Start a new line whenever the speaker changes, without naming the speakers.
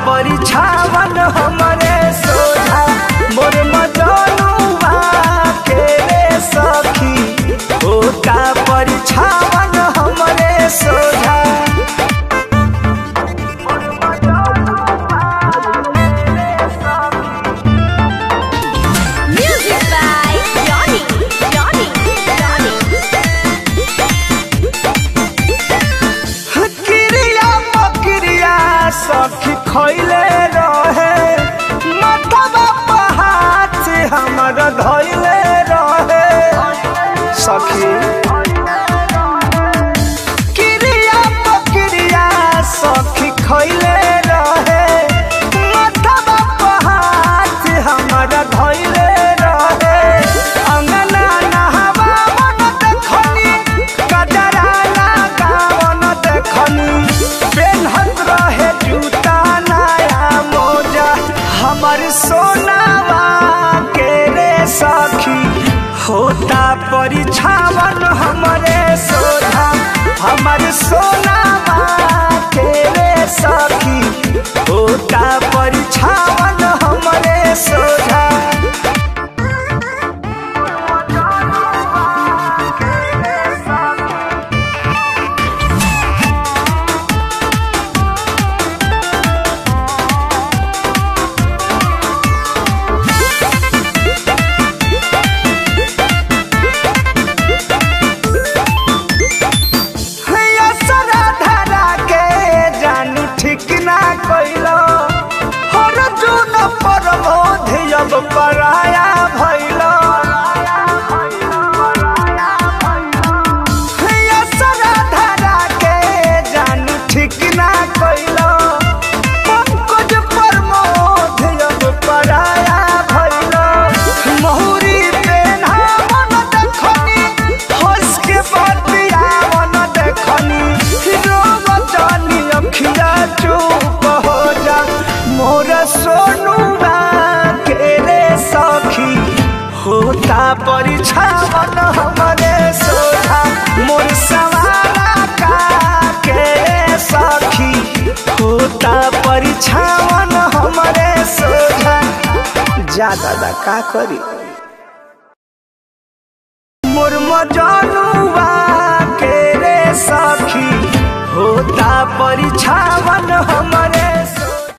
परिछावन हमरे सोझा मोर मजनुआ के रे सखी होता परिछावन हमरे सोझा। सखी खैले रहे माथवा पहाड़ से हमर धैले रहे सखी क्रिया प्रक्रिया सखी खैले रहे माथवा पहाड़ से हमर धैले रहे अंगना नहवा मन देखनी कजरा लगावन देखनी पेन्हत रहे हमर सोनावा के रे सखी होता परिछावन हमरे सोझा हमर सोनावा के रे सखी होता परिछावन हमरे सोझा। पराया भैलो धरा के जानू ठीक ना कैलो पंकज प्रमोद अब पराया भैलो महुरी पेन्हा मन देखनी हंस के बतिया मन देखनी रोग जानी अखिया चुप हो जा मोर सोनुआ सखी होता परिछावन हमरे सोझा मोर सवाला का के सखी होता परिछावन हमरे सोझा। जा दादा का करी मोर मजनुआ के रे सखी होता परिछावन हमरे